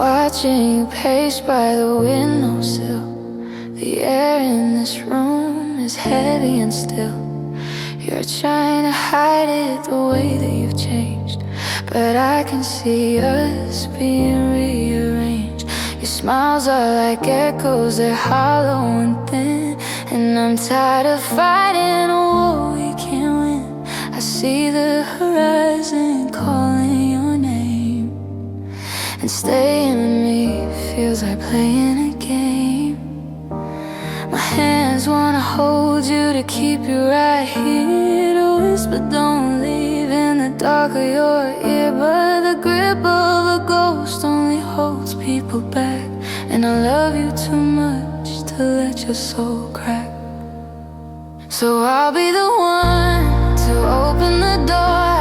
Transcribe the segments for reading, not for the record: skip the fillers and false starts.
watching you pace by the windowsill. The air in this room is heavy and still. You're trying to hide it, the way that you've changed, but I can see us being rearranged. Your smiles are like echoes, they're hollow and thin, and I'm tired of fighting a war we can't win. I see the horizon calling your name, and staying with me feels like playing a game. My hands wanna hold you, to keep you right here, to whisper don't leave in the dark of your ear. But the grip of a ghost only holds people back, and I love you too much to let your soul crack. So I'll be the one to open the door,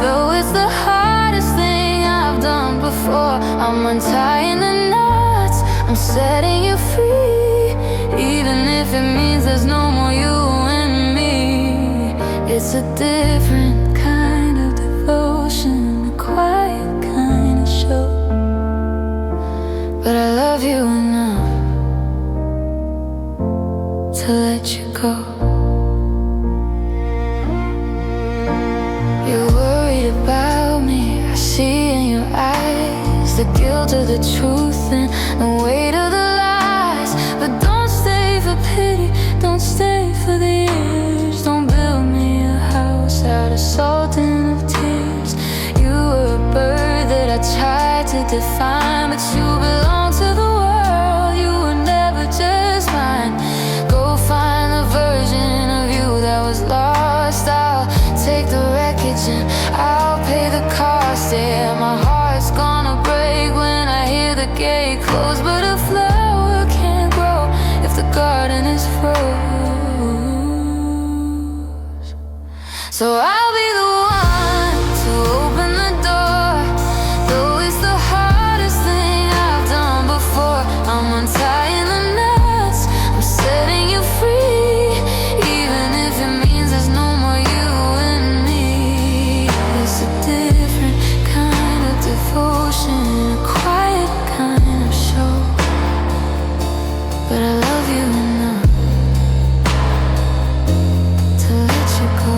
though it's the hardest thing I've done before. I'm untying the knots, I'm setting you free, even if it means there's no more you and me. It's a different kind of devotion, a quiet kind of show, but I love you enough to let you go. You're worried about me, I see in your eyes the guilt of the truth and the weight of the lies. But don't stay for pity, don't stay for the years. Don't build me a house out of salt and of tears. You were a bird that I tried to define, but you belong to the world, you were never just mine. Go find the version of you that was lost. I'll take the wreckage and I'll pay the cost. Yeah, my heart's gonna break when I hear the gate close, but a flower can't grow if the garden is froze. So I'll be the one to open the door, though it's the hardest thing I've done before. I'm untying the knots, I'm setting you free, even if it means there's no more you and me. It's a different kind of devotion, a quiet kind of show, but I love you enough to let you go.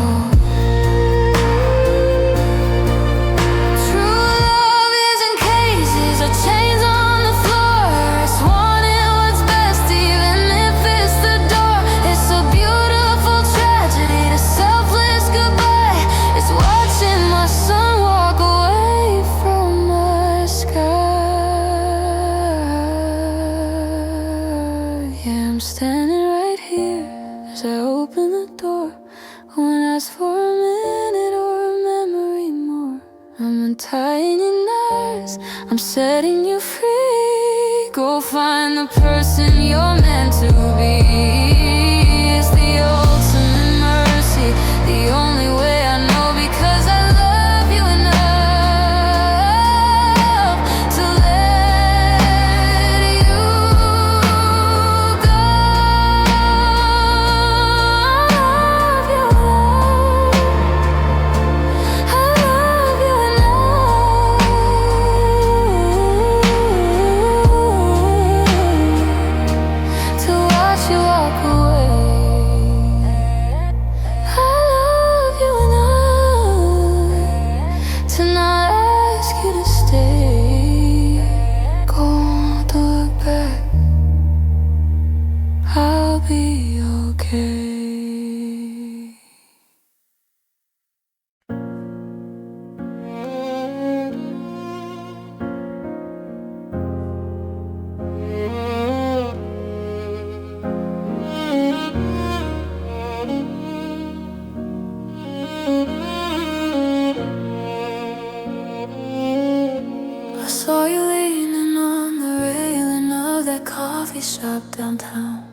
True love isn't cages or chains on the floor. It's wanting what's best even if it's the door. It's a beautiful tragedy, a selfless goodbye. It's watching my son walk away from my sky. Yeah, I'm standing right here as I open the door. Won't ask for a minute or a memory more. I'm untying your knots, I'm setting you free. Go find the person you're meant to be. It's the ultimate mercy, the only way I know, because I love you enough to let you go. I love you enough to watch you walk away. I love you enough to not ask you to stay. Go, don't look back, I'll be okay. I saw you leaning on the railing of that coffee shop downtown,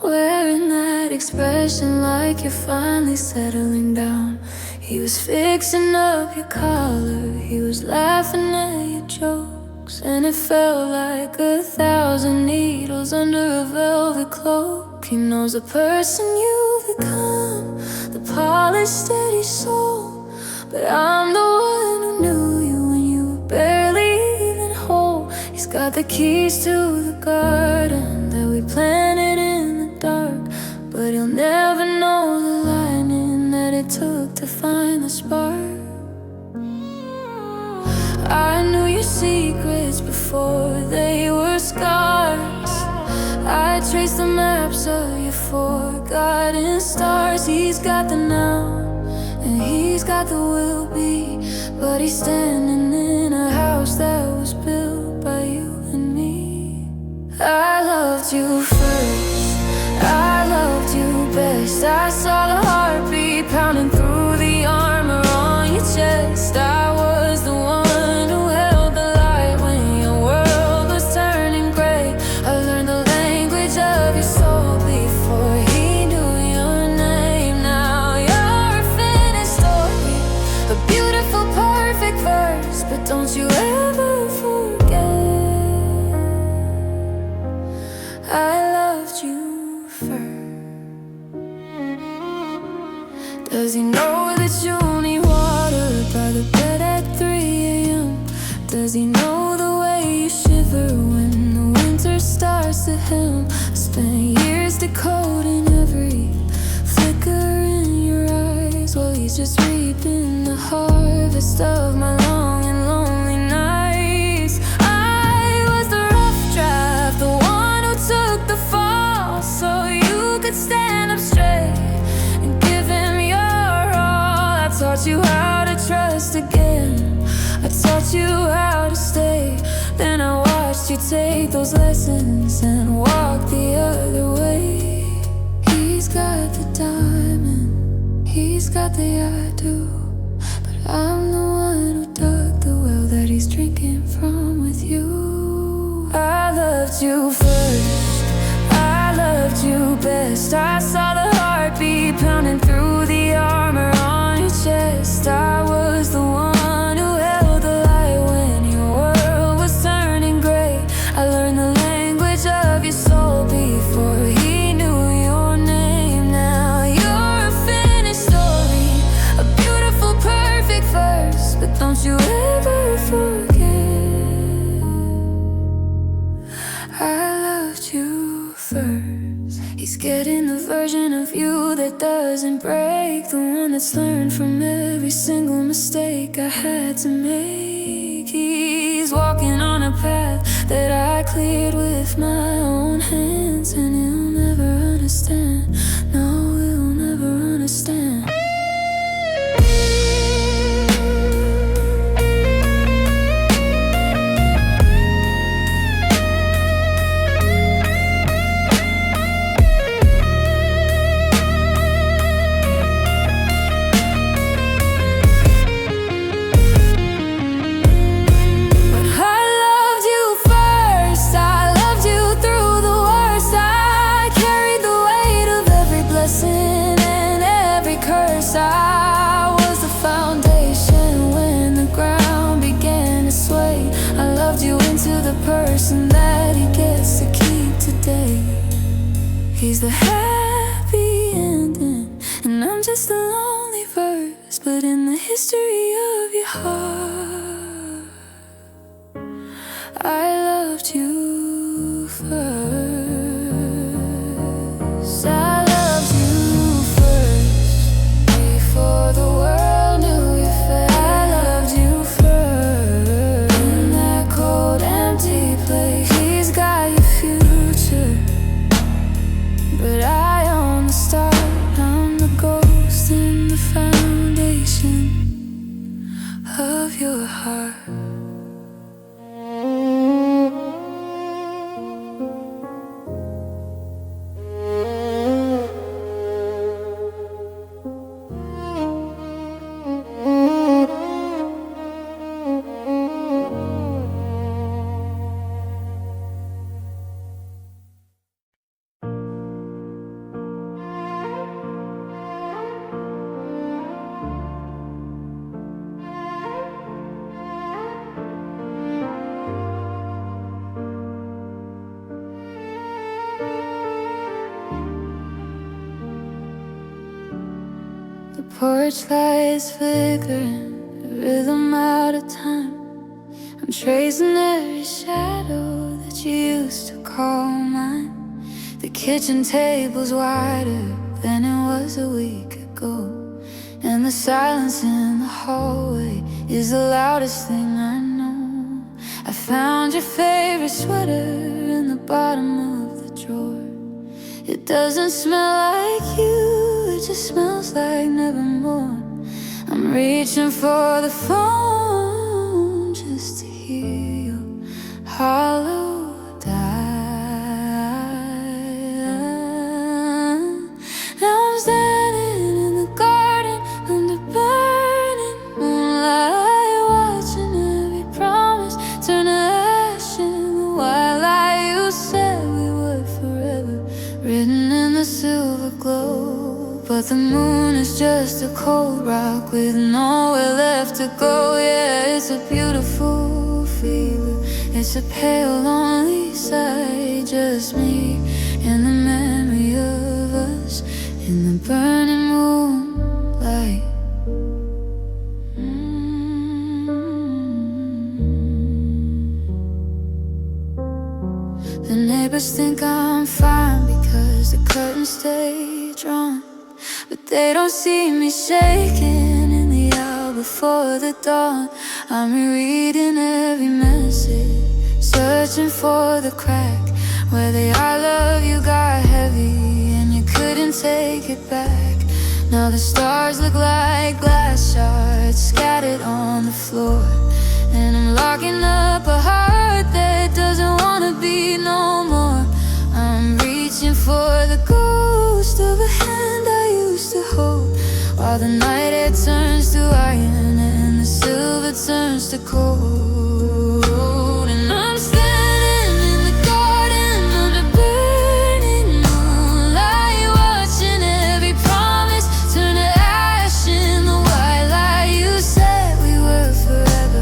wearing that expression like you're finally settling down. He was fixing up your collar, he was laughing at your jokes, and it felt like 1,000 needles under a velvet cloak. He knows the person you've become, the polished, steady soul, but I'm the one who knew you when you were barely even whole. He's got the keys to the garden that we planted in the dark, but he'll never know the lightning that it took to find the spark. I knew your secrets before they were scars. I traced the maps of your forgotten stars. He's got the now, and he's got the will be, but he's standing in a house that was built by you and me. I loved you first, I loved you best. I saw the heartbeat pounding through the armor on your chest. I was the one who held the light when your world was turning gray. I learned the language of your soul before he knew your name. Now you're a finished story, a beautiful, perfect verse, but don't you ever forget I loved you first. Does he know that you need water by the bed at 3 a.m.? Does he know the way you shiver when the winter starts to hem? I spent years decoding every flicker in your eyes, while he's just reaping the harvest of my long and lonely nights. I was the rough draft, the one who took the fall, so you could stand up straight and give him your all. I taught you how to trust again, I taught you how to stay. Then I watched you take those lessons and walk the other way. He's got the diamond, he's got the I do, but I'm the one who dug the well that he's drinking from with you. I loved you first, I loved you best. I saw the heartbeat pounding through the armor on your chest. I was the one who held the light when your world was turning gray. I learned the language of your soul before he knew your name. Now you're a finished story, a beautiful, perfect verse, but don't you ever forget I loved you first. He's getting the version of you that doesn't break, the one that's learned from every single mistake I had to make. He's walking on a path that I cleared with my own hands, and he'll never understand, no, he'll never understand. I was the foundation when the ground began to sway. I loved you into the person that he gets to keep today. He's the happy ending, and I'm just a lonely verse, but in the history of your heart, I loved you first. I loved you first, before the world knew your face. I loved you first, in that cold, empty place. He's got your future, but I own the start. I'm the ghost in the foundation of your heart. The porch lights flickering, the rhythm out of time. I'm tracing every shadow that you used to call mine. The kitchen table's wider than it was a week ago, and the silence in the hallway is the loudest thing I know. I found your favorite sweater in the bottom of the drawer. It doesn't smell like you, it just smells like nevermore. I'm reaching for the phone just to hear your hollow dial. Now I'm standing in the garden under burning moonlight, watching every promise turn to ash in the white light. You said we would forever, written in the silver glow, but the moon is just a cold rock with nowhere left to go. Yeah, it's a beautiful fever, it's a pale, lonely sight, just me and the memory of us in the burning moonlight. The neighbors think I'm fine because the curtains stay drawn, but they don't see me shaking in the hour before the dawn. I'm rereading every message, searching for the crack where the I love you got heavy and you couldn't take it back. Now the stars look like glass shards scattered on the floor, and I'm locking up a heart that doesn't wanna beat no more. I'm reaching for the ghost of a hand I used to hold, while the night air turns to iron and the silver turns to cold. And I'm standing in the garden under burning moonlight, watching every promise turn to ash in the white light. You said we were forever,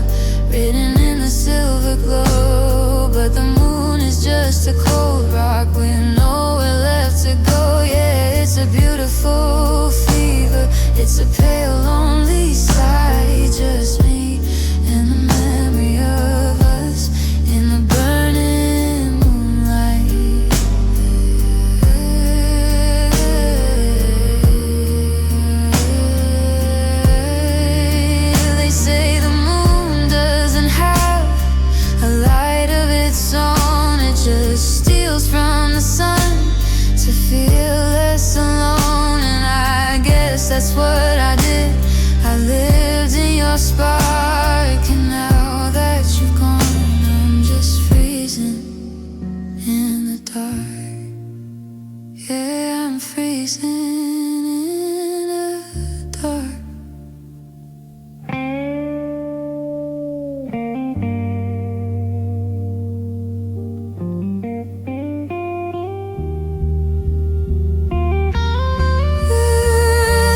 written in the silver glow, but the moon is just a cold rock with nowhere left to go. Yeah, it's a beautiful fever, it's a pale, lonely sight, just me and the memory of us in the burning moonlight. They say the moon doesn't have a light of its own, it just steals from the sun to feel less alone. And I guess that's what I did, I lived in your spark, and now that you've gone, I'm just freezing in the dark. Yeah, I'm freezing in the dark.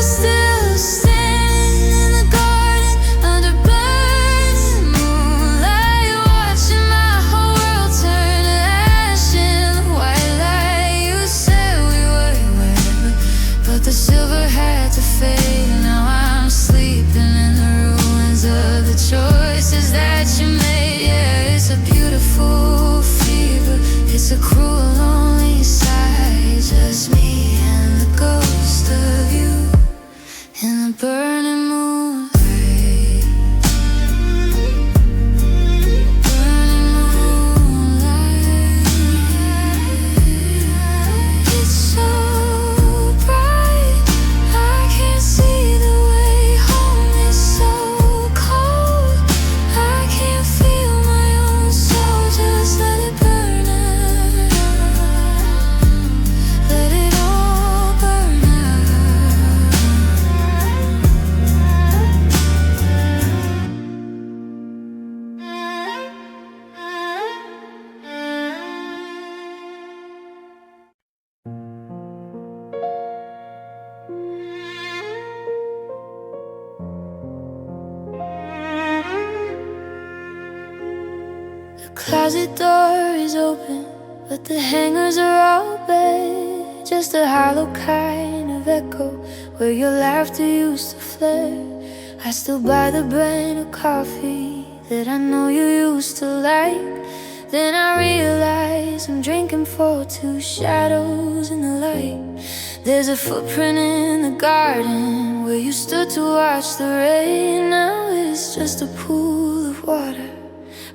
Still standing in the garden under burning moonlight, watching my whole world turn to ash in the white light. You said we were whatever, but the silver had to fade. Now I'm sleeping in the ruins of the choices that you made. Yeah, it's a beautiful fever, it's a cruel, lonely sight, just me and the ghost of you in the burning moonlight. Burning moonlight. It's so bright, I can't see the way home. It's so cold, I can't feel my own soul. Just let it burn out, let it all burn out. The closet door is open, but the hangers are all bare. Just a hollow kind of echo where your laughter used to flare. I still buy the brand of coffee that I know you used to like. Then I realize I'm drinking for two shadows in the light. There's a footprint in the garden where you stood to watch the rain. Now it's just a pool of water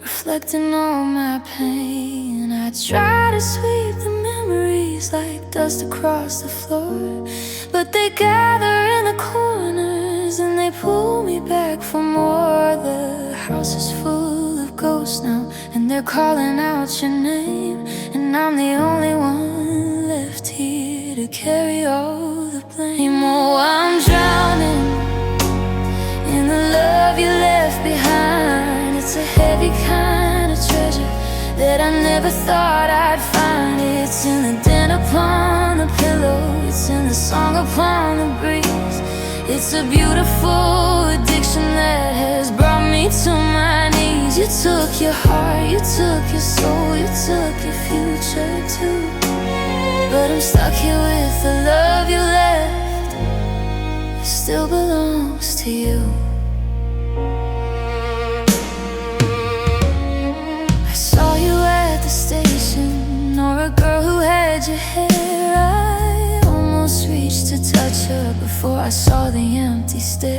reflecting all my pain. I try to sweep the memories like dust across the floor, but they gather in the corners and they pull me back for more. The house is full of ghosts now, and they're calling out your name, and I'm the only one left here to carry all the blame. Oh, I'm drowning in the love you left behind. It's a heavy kind of treasure that I never thought I'd find. It's in the den upon the pillow, it's in the song upon the breeze. It's a beautiful addiction that has brought me to my knees. You took your heart, you took your soul, you took your future too. But I'm stuck here with the love you left. It still belongs to you. I saw you at the station, or a girl who had your hair. I almost reached to touch her before I saw the empty stare.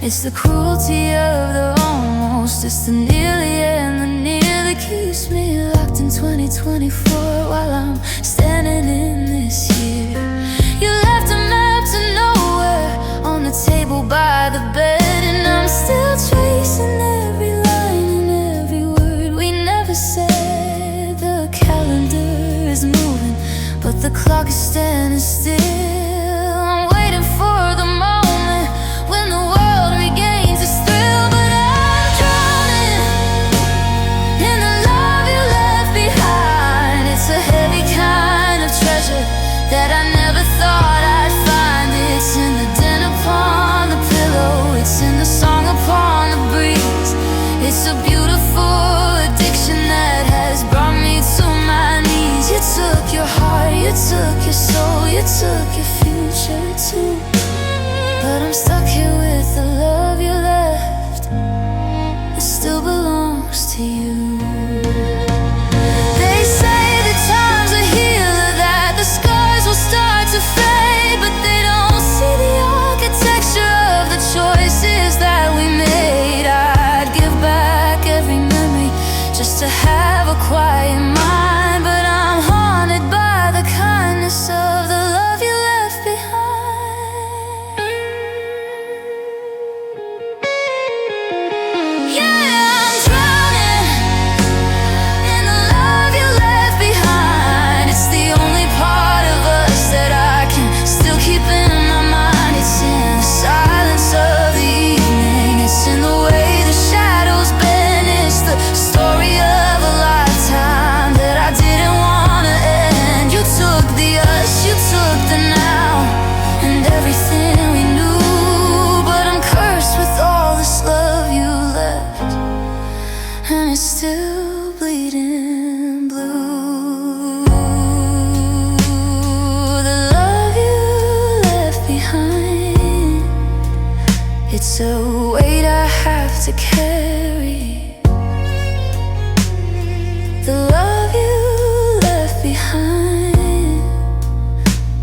It's the cruelty of the almost, it's the nearly and the near that keeps me locked in 2024 while I'm standing in this year. You left a map to nowhere on the table by the bed, and I'm still tracing every line and every word we never said. The calendar is moving, but the clock is standing still. I'm waiting for the moment when the world regains its thrill, but I'm drowning in the love you left behind. It's a heavy kind of treasure that I never thought I'd find. It's in the den upon the pillow, it's in the song upon the breeze. It's a beautiful addiction that has brought me to my knees. You took your heart, you took your soul, you took your future too. But I'm stuck here with the love you left. It still belongs to you. They say that time's a healer, that the scars will start to fade, but they don't see the architecture of the choices that we made. I'd give back every memory just to have a quiet mind, but I'm haunted by the kindness of the love you left behind. Yeah, I'm drowning in the love you left behind. It's the only part of us that I can still keep in my mind. It's in the silence of the evening, it's in the way the shadows bend. It's the story of a lifetime that I didn't want to end. You took the us, you took the now, and everything we knew, but I'm cursed with all this love you left, and it's still bleeding blue. The love you left behind, it's a weight I have to carry. The love you left behind,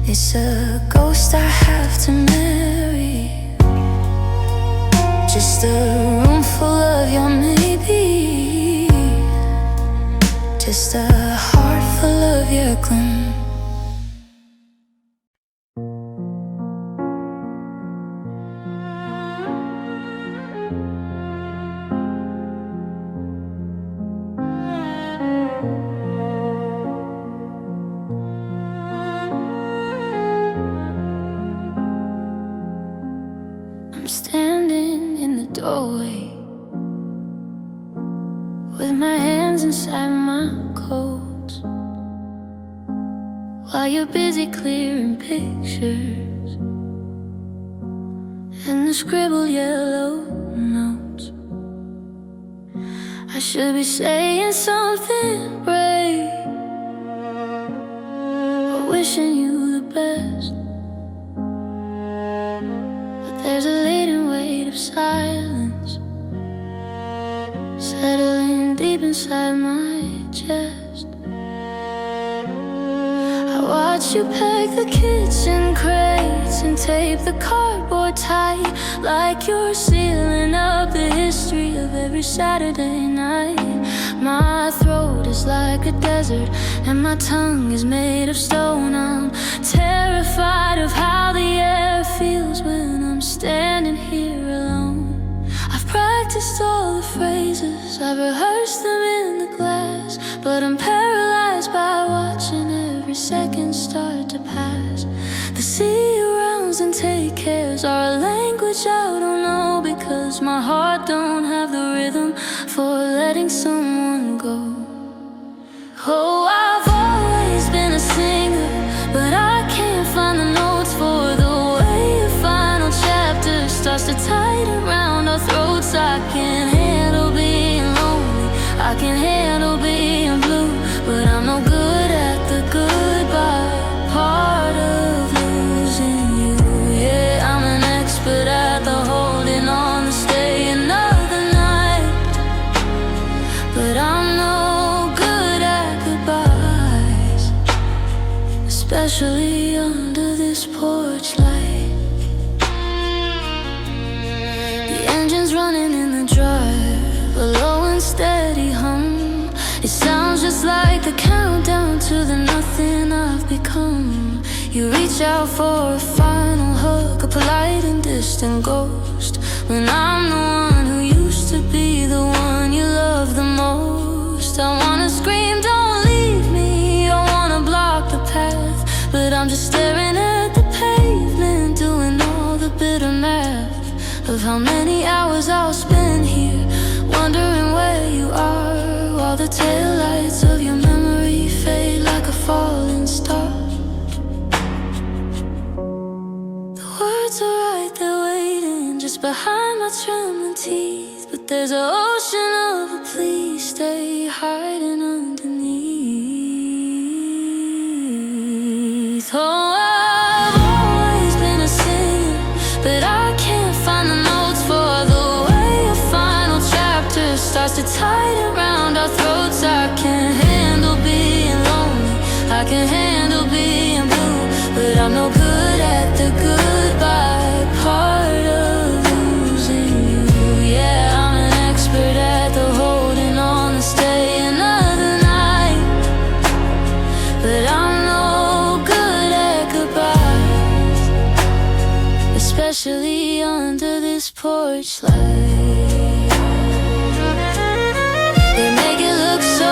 it's a ghost I have to marry. Just a room full of your maybe, just a heart full of your gloom. I'm standing in the doorway with my hands inside my coat, while you're busy clearing pictures and the scribbled yellow notes. I should be saying something brave or wishing you the best, but there's a latent weight of silence inside my chest. I watch you pack the kitchen crates and tape the cardboard tight, like you're sealing up the history of every Saturday night. My throat is like a desert and my tongue is made of stone. I'm terrified of how the air feels when I'm standing here alone. I've practiced all the phrases, I've rehearsed them in the glass, but I'm paralyzed by watching every second start to pass. The see arounds and take cares are a language I don't know, because my heart don't have the rhythm for letting someone go. Oh, I've always been a singer, but I can't find the notes for the way the final chapter starts to tighten around our throats. I can't handle being lonely, I can handle being blue, but I'm no good at the goodbye part of losing you. Yeah, I'm an expert at the holding on to stay another night, but I'm no good at goodbyes, especially under this porch light. The engine's running in the drive, a low and steady hum. It sounds just like the countdown to the nothing I've become. You reach out for a final hug, a polite and distant ghost, when I'm the one who used to be the one you love the most. I wanna scream, don't leave me, I wanna block the path, but I'm just staring at the pavement, doing all the bitter math of how many hours I'll spend here, wondering where you are, while the taillights of your memory fade like a falling star. The words are right there waiting just behind my trembling teeth, but there's an ocean of a please stay hiding underneath. Oh, I've always been a singer, but I can't find the notes for the way a final chapter starts to tighten around our throats. I can't handle being lonely, I can handle being blue, but I'm no good at the goodbye part of losing you. Yeah, I'm an expert at the holding on to stay another night, but I'm no good at goodbyes, especially under this porch light. They make it look so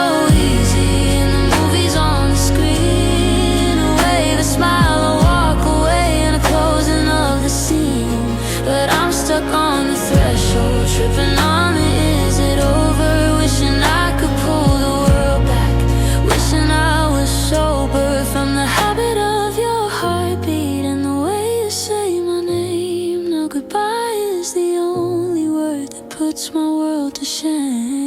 easy in the movies on the screen, a wave, a smile, a walk away, and a closing of the scene. But I'm stuck on the threshold, tripping on the is it over, wishing I could pull the world back, wishing I was sober from the habit of your heartbeat and the way you say my name. Now goodbye is the only word that puts my world to shame.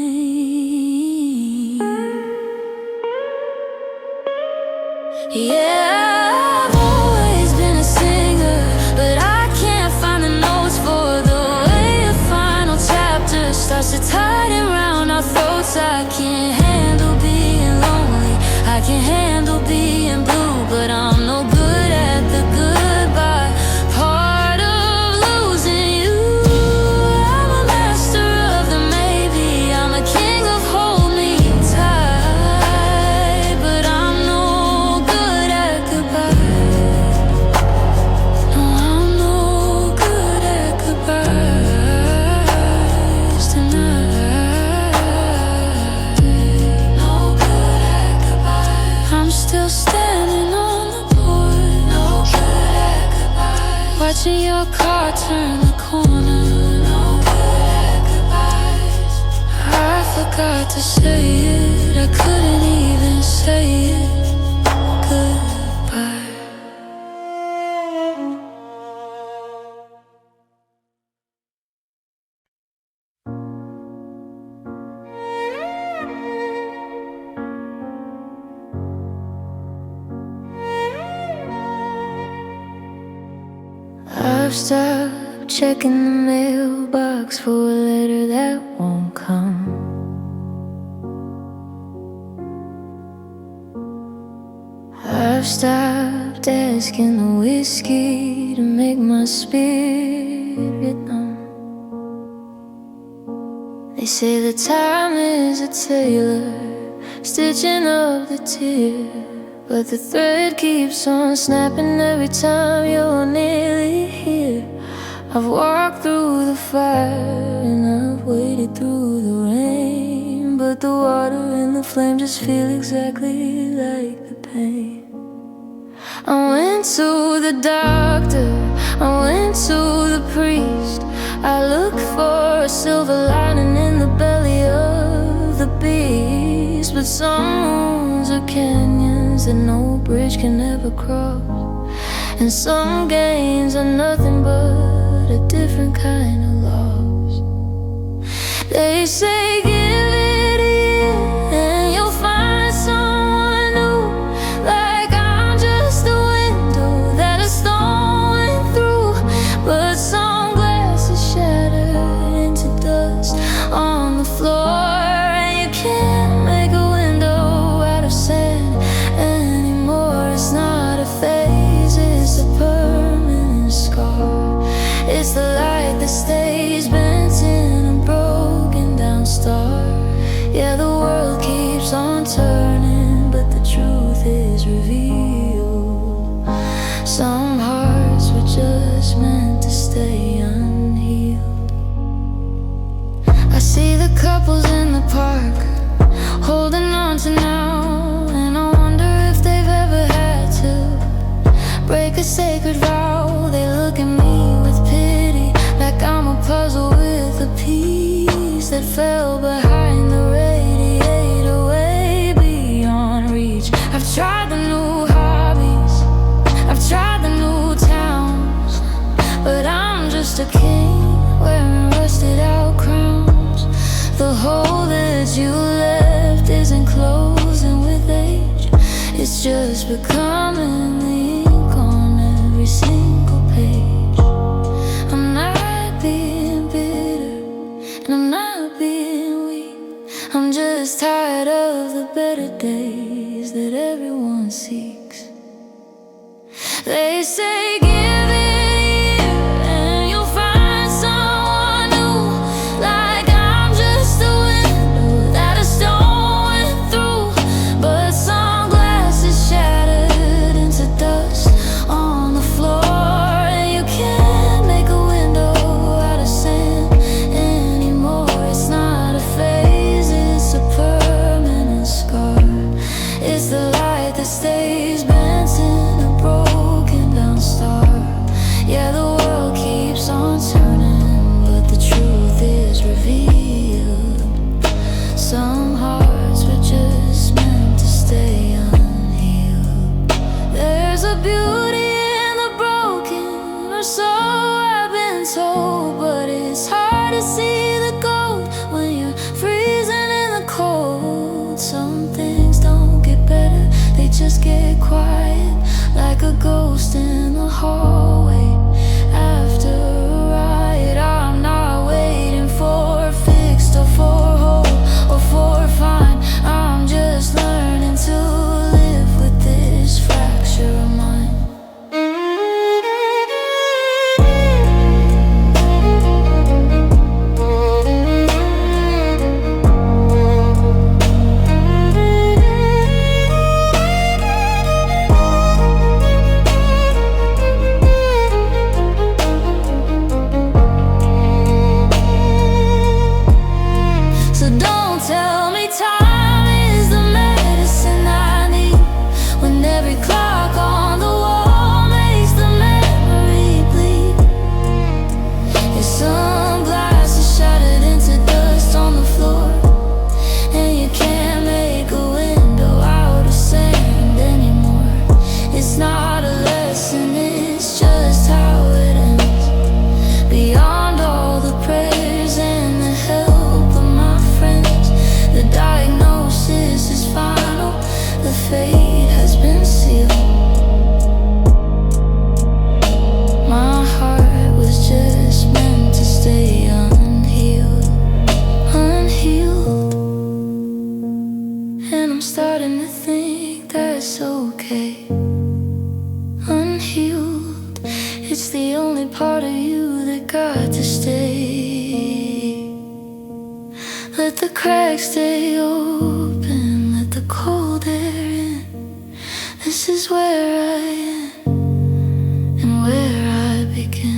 Yeah, I've always been a singer, but I can't find the notes for the way a final chapter starts to tighten around our throats. I can't handle being lonely, I can handle being blue, but I'm no good at the goodbye part of losing you. I'm a master of the maybe, I'm a king of hold me tight, but I'm no good at goodbye. No, I'm no good at goodbyes tonight. No good at goodbyes. I'm still standing on the board. No good at goodbyes. Watching your car turn the corner. No good at goodbyes. I forgot to say it, I couldn't even say it. Goodbye. I've stopped checking the mailbox for a letter that won't come. I've stopped asking the whiskey to make my spirit numb. They say that time is a tailor, stitching up the tear, but the thread keeps on snapping every time you're nearly here. I've walked through the fire and I've waded through the rain, but the water and the flame just feel exactly like the pain. I went to the doctor, I went to the priest. I looked for a silver lining in the belly of the beast, but some wounds are canyons that no bridge can ever cross, and some gains are nothing but a different kind of loss. They say give it a year and you'll find someone new, like I'm just a window that a storm went through, but some glass is shattered into dust on the floor, and you can't make a window out of sand anymore. It's not a phase, it's a permanent scar. It's the light that stays bent in a broken down star. Yeah, the world keeps on turning, but the truth is revealed. Some hearts were just meant to stay unhealed. I see the couples in the park holding on to now, and I wonder if they've ever had to break a sacred vow. They look at me with pity, like I'm a puzzle with a piece that fell behind the radiator, way beyond reach. I've tried the new hobbies, I've tried the new towns, but I'm just a king wearing rusted out crowns. The hole that you left isn't closing with age, it's just becoming the ink on every single page. I'm not being bitter and I'm not being weak, I'm just tired of the better days that everyone seeks. They say give it a year and you'll find someone new, like I'm just a window that a storm went through, but some glass is shattered into dust on the floor, and you can't make a window out of sand anymore. It's not a phase, it's a permanent scar. It's the light that stays bent in a broken down star. Yeah, the world keeps on turning, but the truth is revealed. Some hearts were just meant to stay unhealed. There's a beauty in the broken, or so I've been told, but it's hard to see the gold when you're freezing in the cold. Some things don't get better, they just get quiet, like a ghost in the hallway after a riot. I'm not waiting for a fixed or for whole or for a fine, I'm just learning to live with this fracture of mine. So don't tell me time is the medicine I need, when every clock on the wall makes the memory bleed. Your sunglasses shattered into dust on the floor, and you can't make a window out of sand anymore. It's not a lesson, it's just how it ends. Beyond all the prayers and the help of my friends, the diagnosis is final, the fate has been sealed. My heart was just meant to stay unhealed, unhealed. And and I'm starting to think that's okay. Unhealed, it's the only part of you that got to stay. Let the cracks stay open, let the cold air in. This is where I am and where I begin.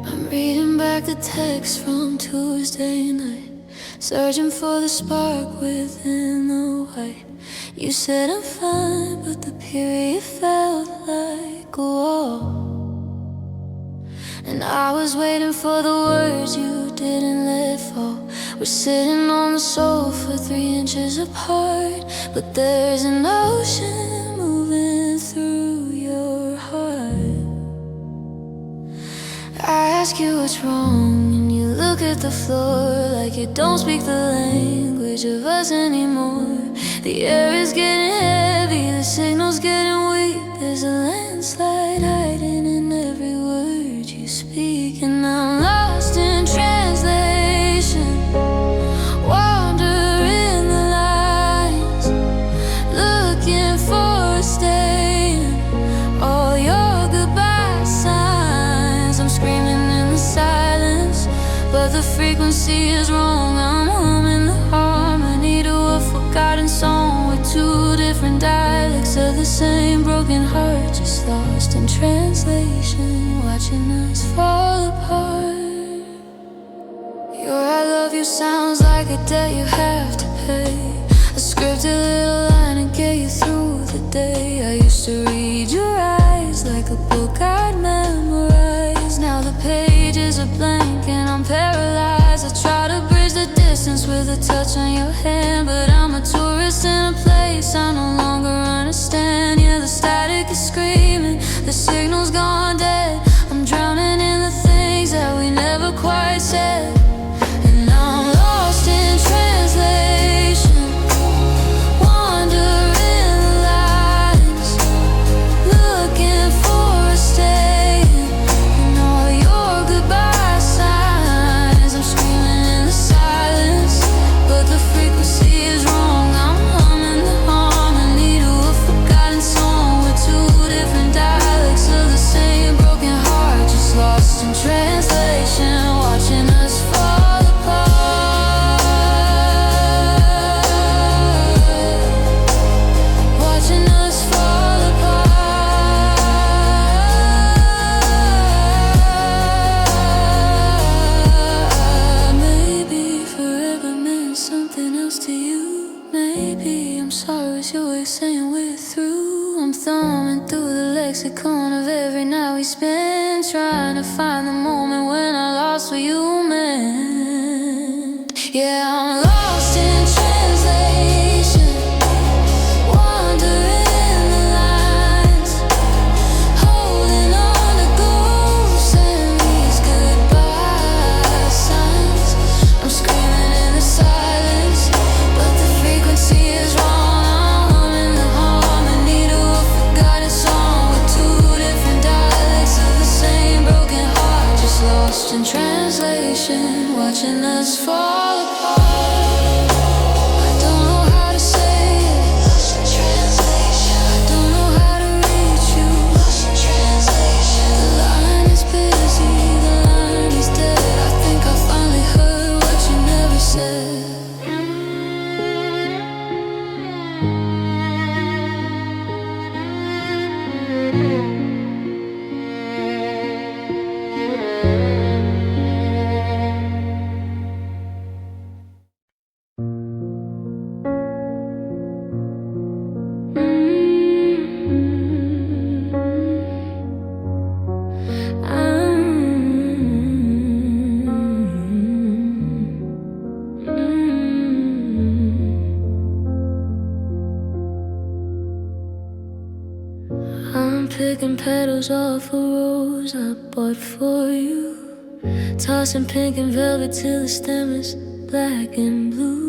I'm reading back the text from Tuesday night, searching for the spark within the white. You said I'm fine, but the period felt like a wall. And I was waiting for the words you didn't let fall. We're sitting on the sofa 3 inches apart, but there's an ocean moving through your heart. I ask you what's wrong, and you look at the floor like you don't speak the language of us anymore. The air is getting heavy, the signal's getting weak. There's a landslide hiding in every word you speak, and I'm lost in translation, wandering the lines, looking for a stain, all your goodbye signs. I'm screaming in the silence, but the frequency is wrong. I'm humming the harmony to a forgotten song with 2 different dialects of the same broken heart, just lost in translation, watching us fall apart. Your I love you sounds like a debt you have to pay, a scripted little line to get you through the day. I used to read your eyes like a book I'd memorize. Now the pages are blank and I'm paralyzed. I try to bridge the distance with a touch on your hand, but I'm a tourist in a place I no longer understand. Yeah, the static is screaming, the signal's gone dead. I'm drowning in the things that we never quite said, and I'm lost in translation, wandering the lines, looking for a stain, and all your goodbye signs. I'm screaming in the silence, but the frequency is wrong. I'm humming the harmony to a forgotten song with 2 different dialects of the same broken heart, just lost in translation, watching us fall apart, watching us fall apart. Maybe forever meant something else to you. Maybe I'm sorry was your way of saying we're through. I'm thumbing through the lexicon of every night we spend, trying to find the moment when I lost what you meant. Yeah, I'm lost in translation, wandering the lines, holding on to ghosts and these goodbye signs. I'm screaming in the silence, but the frequency is wrong. I'm humming the harmony to a forgotten song with 2 different dialects of the same broken heart, just lost in translation, watching us fall apart. I don't know how to say it, lost in translation. I don't know how to reach you, lost in translation. The line is busy, the line is dead. I think I finally heard what you never said. I'm picking petals off a rose I bought for you, tossing pink and velvet till the stem is black and blue.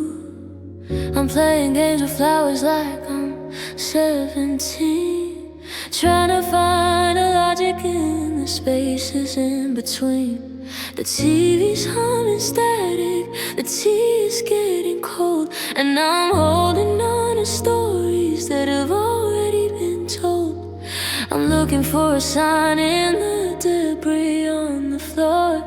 I'm playing games with flowers like I'm 17, trying to find a logic in the spaces in between. The TV's humming static, the tea is getting cold, and I'm holding on to stories that have already been told. I'm looking for a sign in the debris on the floor,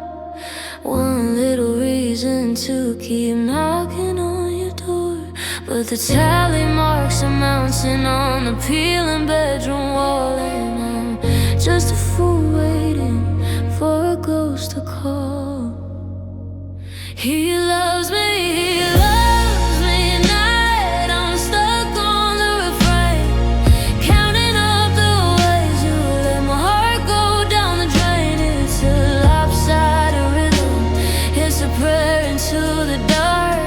one little reason to keep knocking on your door. But the tally marks are mounting on the peeling bedroom wall, and I'm just a fool waiting for a ghost to call. He loves me, he loves me night. I'm stuck on the refrain, counting up the ways you let my heart go down the drain. It's a lopsided rhythm, it's a prayer into the dark,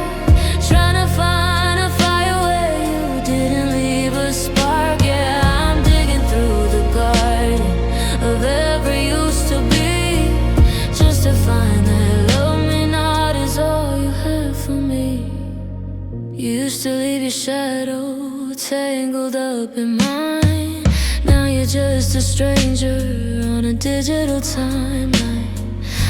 trying to find a fire where you didn't leave a spark. Yeah, I'm digging through the garden of every used to be, just to find that love me not is all you have for me. You used to leave your shadow tangled up in mine, now you're just a stranger on a digital timeline.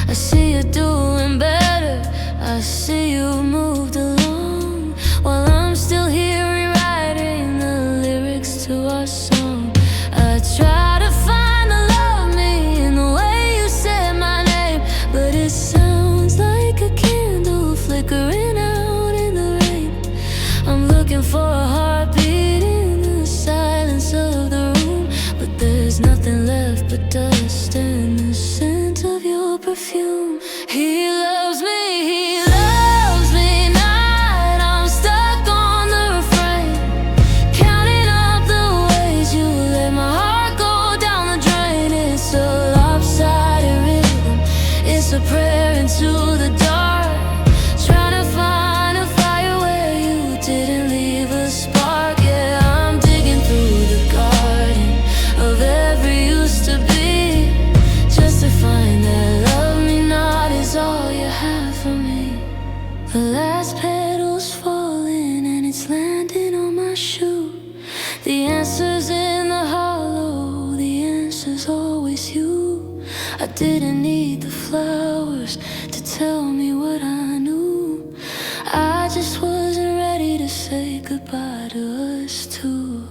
I see you doing better, I see you moved along, while I'm still here rewriting the lyrics to our song. I try to find the love me in the way you said my name, but it sounds like a candle flickering out in the rain. I'm looking for a heartbeat in the silence of the room, but there's nothing left but dust and the scent of your perfume. He loves me, he loves me night. I'm stuck on the refrain, counting up the ways you let my heart go down the drain. It's a lopsided rhythm, it's a prayer into the dark, trying to find a fire where you didn't leave a spark. Yeah, I'm digging through the garden of every used to be, just to find that love me not is all you have for me. The last petal's falling and it's landing on my shoe. The answer's in the hollow, the answer's always you. I didn't need the flowers to tell me what I knew, I just wasn't ready to say goodbye to us two.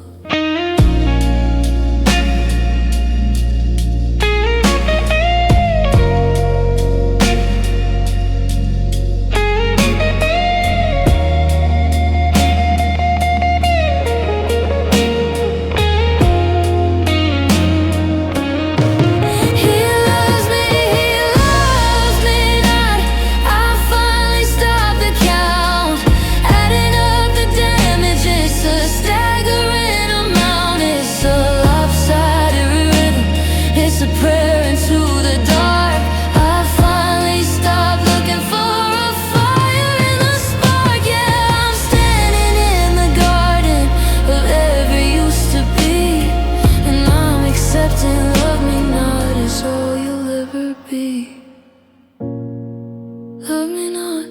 Love me not,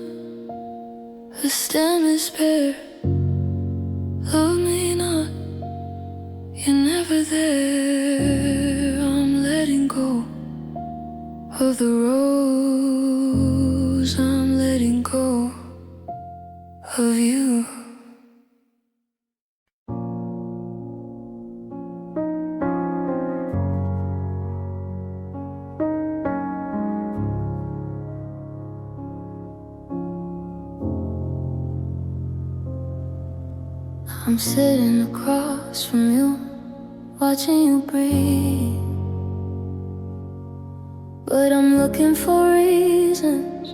the stem is bare. Love me not, you're never there. I'm letting go of the rose, I'm letting go of you. I'm sitting across from you, watching you breathe, but I'm looking for reasons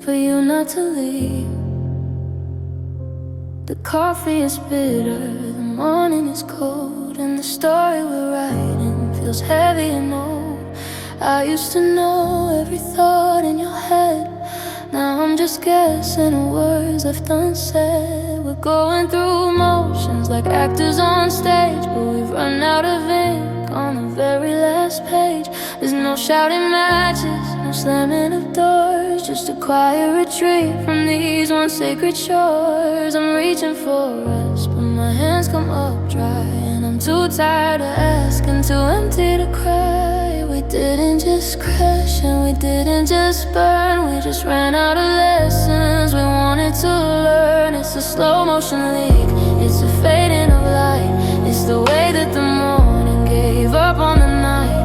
for you not to leave. The coffee is bitter, the morning is cold, and the story we're writing feels heavy and old. I used to know every thought in your head, now I'm just guessing at words left unsaid. We're going through motions like actors on stage, but we've run out of ink on the very last page. There's no shouting matches, no slamming of doors, just a quiet retreat from these once sacred shores. I'm reaching for rest, but my hands come up dry, and I'm too tired to ask and too empty to cry. We didn't just crash and we didn't just burn, we just ran out of lessons we wanted to learn. It's a slow motion leak, it's a fading of light, it's the way that the morning gave up on the night.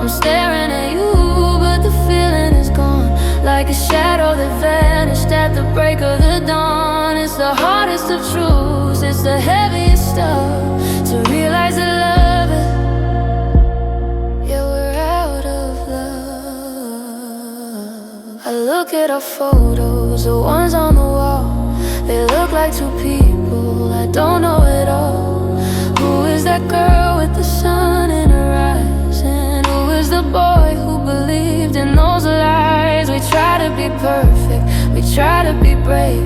I'm staring at you, but the feeling is gone, like a shadow that vanished at the break of the dawn. It's the hardest of truths, it's the heaviest stuff, to realize that love is, yeah, we're out of love. I look at our photos, the ones on the wall, they look like two people I don't know at all. Who is that girl with the sun in her eyes? And who is the boy who believed in those lies? We try to be perfect, we try to be brave,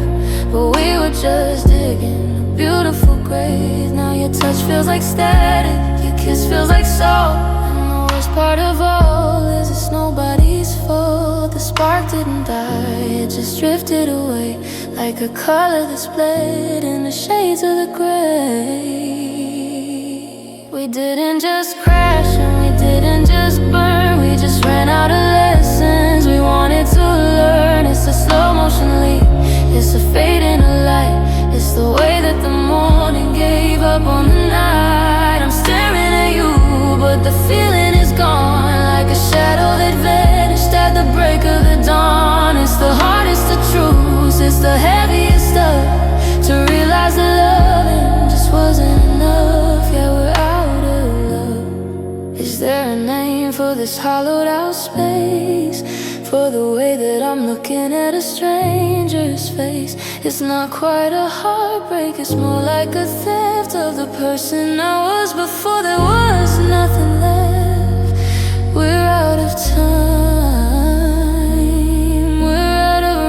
but we were just digging a beautiful grave. Now your touch feels like static, your kiss feels like salt, and the worst part of all is it's nobody's fault. The spark didn't die, it just drifted away, like a color that's bled in the shades of the gray. We didn't just crash and we didn't just burn, we just ran out of lessons we wanted to learn. It's a slow motion leap, it's a fading of light, it's the way that the morning gave up on the night. I'm staring at you, but the feeling is gone, like a shadow that vanished at the break of the dawn. It's the hardest of truths, it's the heaviest stuff, to realize that loving just wasn't enough. Yeah, we're out of love. Is there a name for this hollowed out space? For the way that I'm looking at a stranger's face? It's not quite a heartbreak, it's more like a theft of the person I was before there was nothing left. We're out of time, we're out of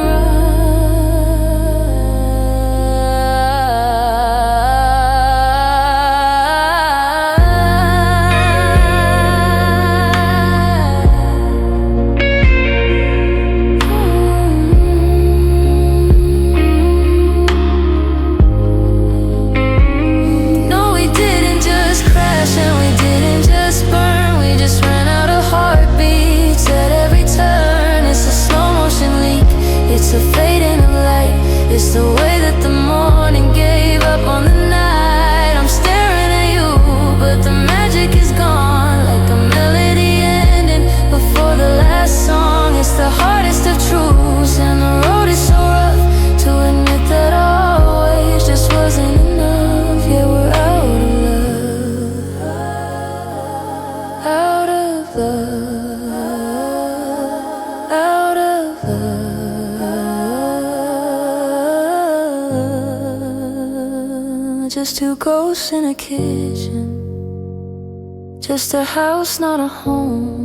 just two ghosts in a kitchen, just a house, not a home.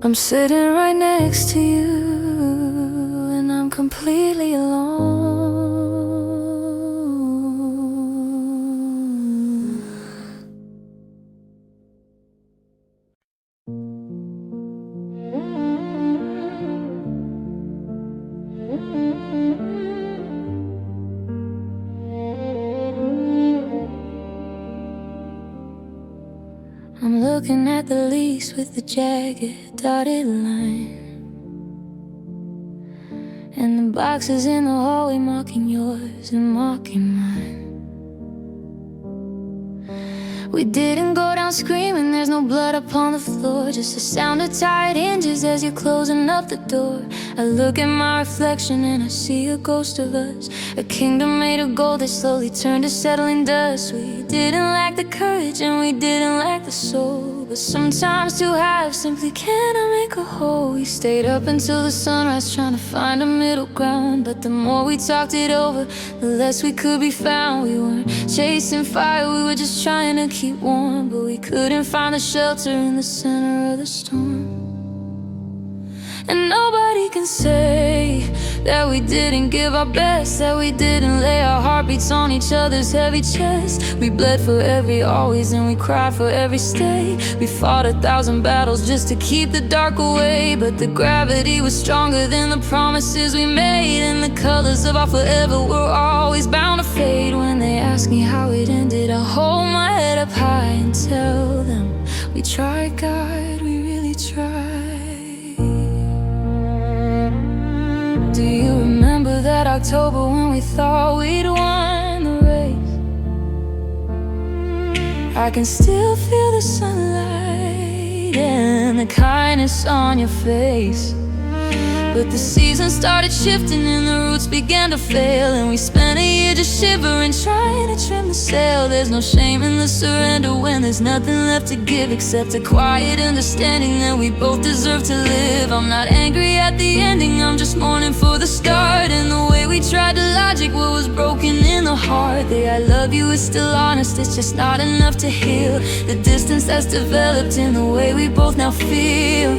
I'm sitting right next to you, and I'm completely alone. I'm looking at the lease with the jagged dotted line, and the boxes in the hallway mocking yours and mocking mine. We didn't go down screaming, there's no blood upon the floor, just the sound of tired hinges as you're closing up the door. I look at my reflection and I see a ghost of us, a kingdom made of gold that slowly turned to settling dust. We didn't lack the courage and we didn't lack the soul, but sometimes two halves simply cannot make a whole. We stayed up until the sunrise trying to find a middle ground, but the more we talked it over, the less we could be found. We weren't chasing fire, we were just trying to keep warm, but we couldn't find the shelter in the center of the storm. And nobody can say that we didn't give our best, that we didn't lay our heartbeats on each other's heavy chest. We bled for every always and we cried for every stay. We fought 1,000 battles just to keep the dark away, but the gravity was stronger than the promises we made. And the colors of our forever were always bound to fade. When they ask me how it ended, I hold my head up high and tell them we tried, God, we really tried. Do you remember that October when we thought we'd won the race? I can still feel the sunlight and the kindness on your face. But the seasons started shifting and the roots began to fail, and we spent a year just shivering, trying to trim the sail. There's no shame in the surrender when there's nothing left to give except a quiet understanding that we both deserve to live. I'm not angry at the ending, I'm just mourning for the start. And the way we tried to logic what was broken in the heart. The I love you is still honest, it's just not enough to heal the distance that's developed in the way we both now feel.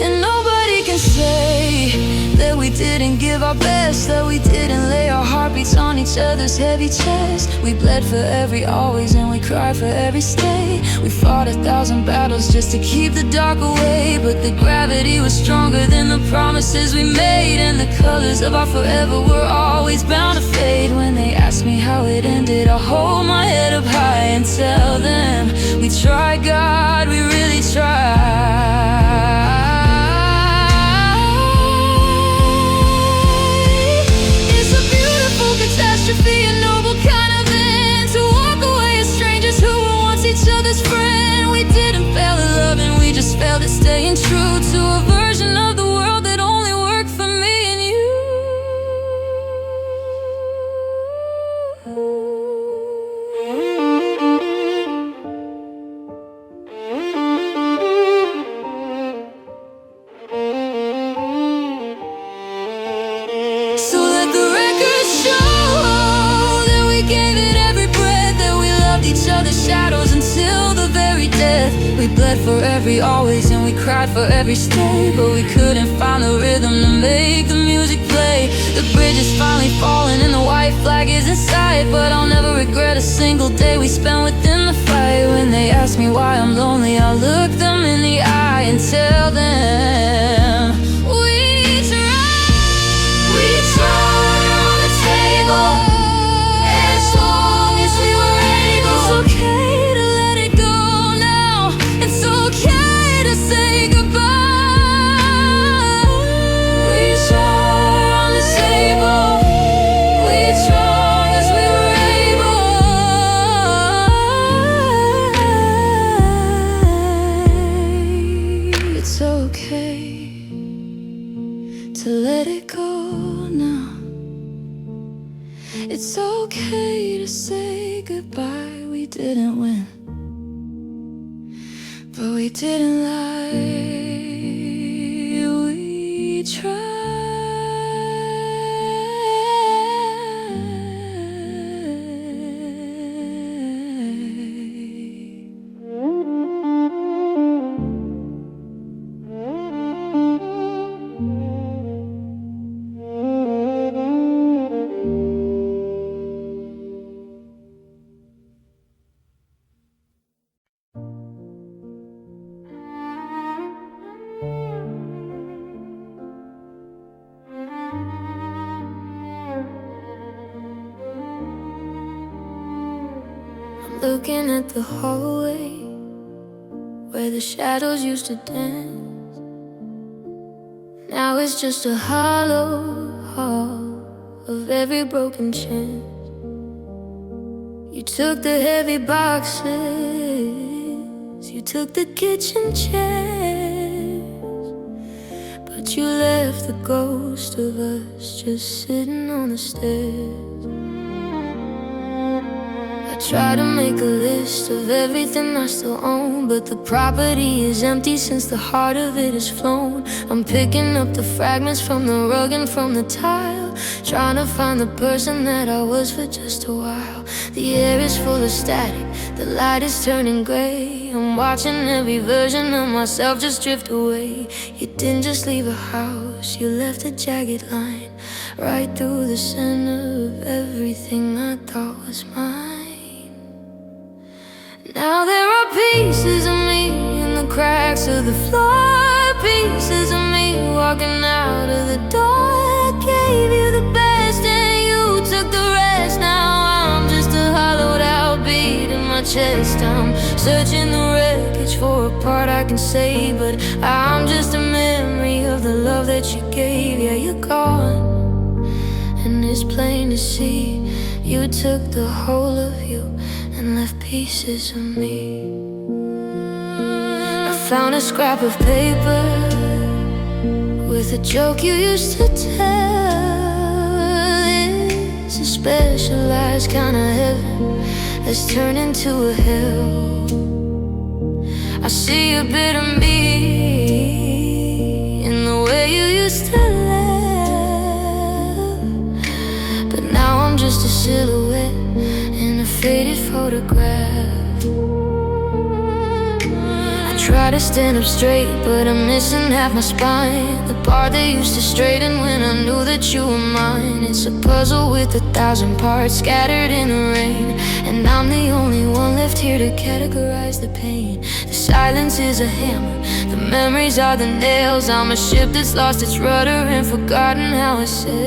And nobody can say that we didn't give our best, that we didn't lay our heartbeats on each other's heavy chest. We bled for every always and we cried for every stay. We fought 1,000 battles just to keep the dark away, but the gravity was stronger than the promises we made. And the colors of our forever were always bound to fade. When they ask me how it ended, I'll hold my head up high and tell them we tried, God, we really tried. Catastrophe, a noble kind of end, to walk away as strangers who were once each other's friend. We didn't fail at loving, we just failed at staying true to a version of the world that only worked for me and you. So let the record show each other's shadows until the very death. We bled for every always and we cried for every stay, but we couldn't find the rhythm to make the music play. The bridge is finally falling and the white flag is in sight, but I'll never regret a single day we spent within the fight. When they ask me why I'm lonely, I'll look them in the eye and tell them we tried on the table. It's okay to say goodbye. We didn't win, but we didn't lie. We tried. Looking at the hallway where the shadows used to dance. Now it's just a hollow hall of every broken chance. You took the heavy boxes, you took the kitchen chairs, but you left the ghost of us just sitting on the stairs. Try to make a list of everything I still own, but the property is empty since the heart of it has flown. I'm picking up the fragments from the rug and from the tile, trying to find the person that I was for just a while. The air is full of static, the light is turning gray. I'm watching every version of myself just drift away. You didn't just leave a house, you left a jagged line right through the center of everything I thought was mine. Now there are pieces of me in the cracks of the floor, pieces of me walking out of the door. I gave you the best and you took the rest. Now I'm just a hollowed out beat in my chest. I'm searching the wreckage for a part I can say, but I'm just a memory of the love that you gave. Yeah, you're gone, and it's plain to see you took the whole of you and left pieces of me. I found a scrap of paper with a joke you used to tell. It's a specialized kind of heaven that's turned into a hell. I see a bit of me in the way you used to laugh, but now I'm just a silhouette in a faded photograph. I try to stand up straight, but I'm missing half my spine, the part that used to straighten when I knew that you were mine. It's a puzzle with 1,000 parts scattered in the rain, and I'm the only one left here to categorize the pain. The silence is a hammer, the memories are the nails. I'm a ship that's lost its rudder and forgotten how it sails.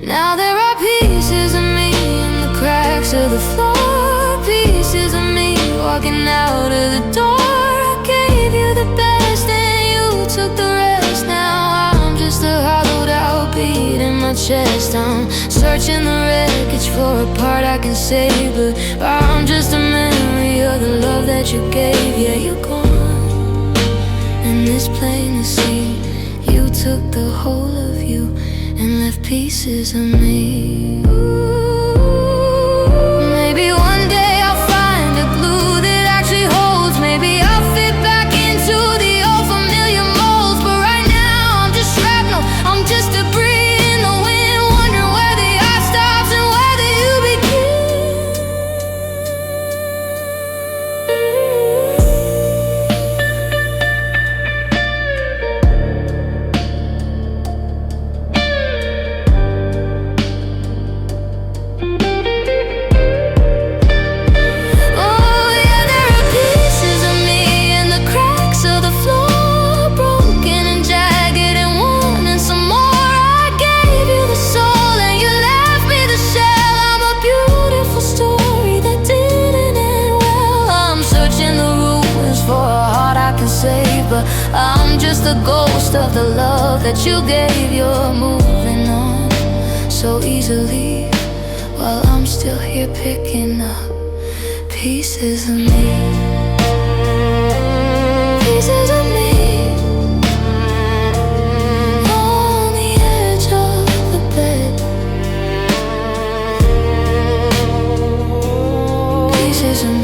Now there are pieces of me in the cracks of the floor, pieces of me walking out of the door. I gave you the best and you took the rest. Now I'm just a hollowed out beat in my chest. I'm searching the wreckage for a part I can save, but I'm just a memory of the love that you gave. Yeah, you're gone, and it's plain to see you took the whole of you and left pieces of me. Maybe one day I'll find a glue that actually holds. Maybe I'll fit back into the old familiar molds, but right now I'm just shrapnel, I'm just debris in the wind, wondering where the art stops and where the you I'm just a ghost of the love that you gave. You're moving on so easily, while I'm still here picking up pieces of me. Pieces of me on the edge of the bed. Pieces of me.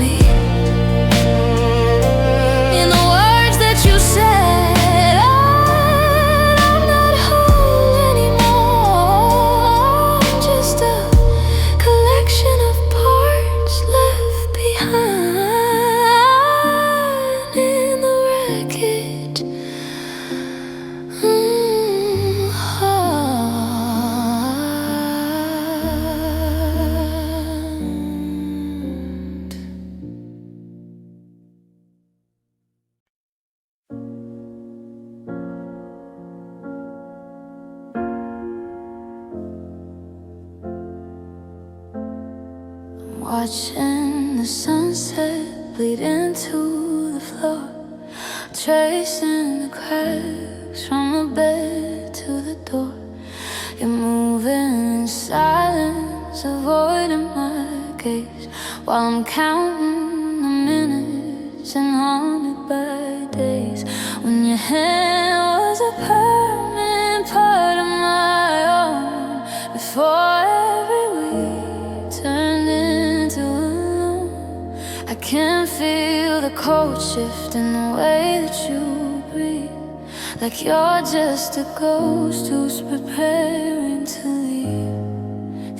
Watching the sunset bleed into the floor, tracing the cracks from the bed to the door. You're moving in silence, avoiding my gaze, while I'm counting the minutes and haunted by days when your hand was a permanent part of my own. Before every week turned into a loan, I can feel the cold shift in the way that you breathe, like you're just a ghost who's preparing to leave.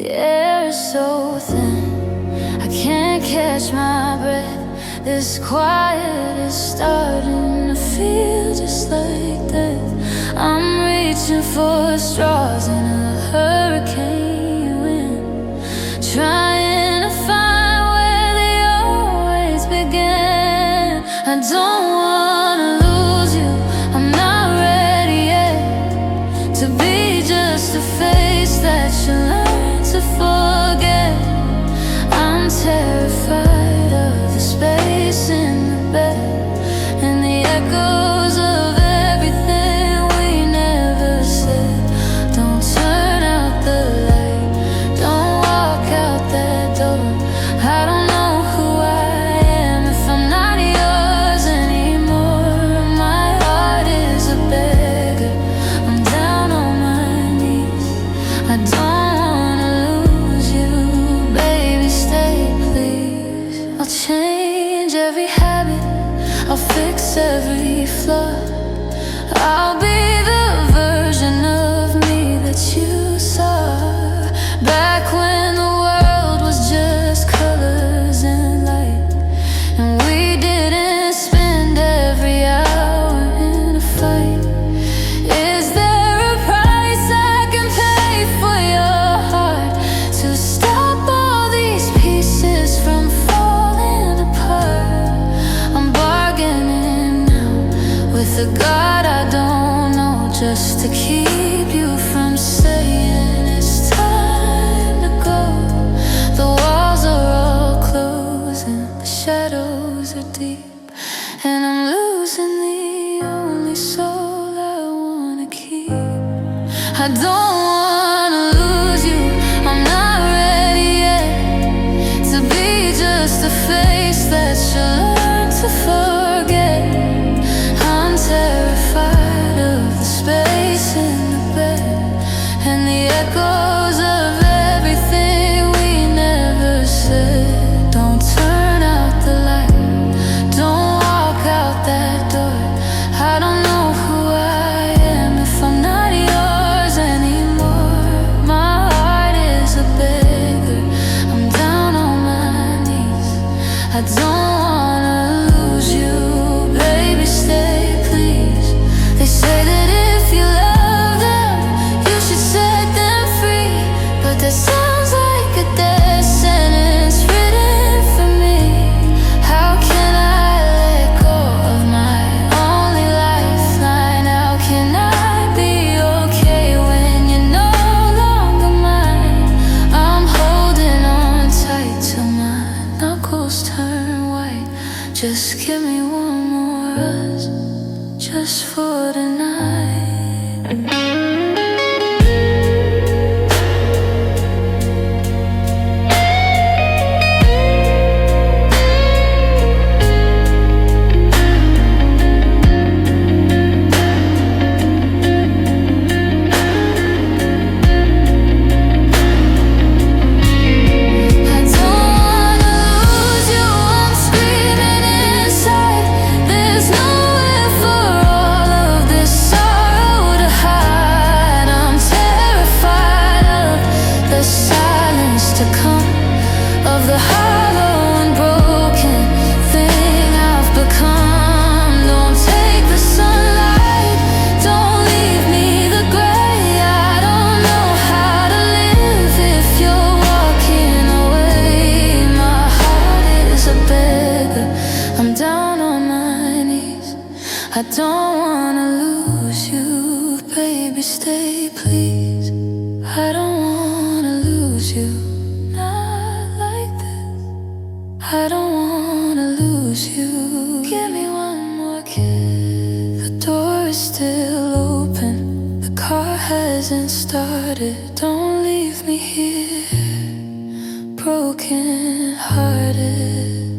so thin, I can't catch my breath. This quiet is starting to feel just like death. I'm reaching for straws in a hurricane wind, trying to find where they always began. I don't wanna lose you, I'm not ready yet to be just a face that you learn to forget. I'm terrified of the space in the bed and the echoes of everything we never said. Don't turn out the light, don't walk out that door. I don't know who I am if I'm not yours anymore. My heart is a beggar, I'm down on my knees. I don't wanna lose you, baby, stay please. I'll change every habit, I'll fix every flaw. I'll be the version of me that you saw back when the world was just colors and light, and we didn't spend every hour in a fight. Is there a price I can pay for your heart to stop all these pieces from falling apart? I'm bargaining now with a God I don't know, just to keep you from saying it's time to go. The walls are all closing, the shadows are deep, and I'm losing the only soul I wanna keep. I don't wanna lose you, I'm not ready yet to be just a face that you learn to forget. I'm terrified of the space in the bed and the echoes of everything we never said. Don't turn out the light, don't walk out that door. I don't know who I am if I'm not yours anymore. My heart is a beggar, I'm down on my knees. I don't wanna lose you, baby, stay please. They say that if you love them, you should set them free, but that sounds like a death sentence written for me. How can I let go of my only lifeline? How can I be okay when you're no longer mine? I'm holding on tight till my knuckles turn white. Just give me one more us, just for tonight. I don't wanna lose you, I'm screaming inside. There's nowhere for all of this sorrow to hide. I'm terrified of the silence to come, of the hollow and broken thing I've become. Don't take the sunlight, don't leave me the gray. I don't know how to live if you're walking away. My heart is a beggar, I'm down on my knees. I don't wanna lose you, baby, stay please. I don't wanna lose you, not like this. I don't wanna lose you, give me one more kiss. The door is still open, the car hasn't started. Don't leave me here, broken hearted.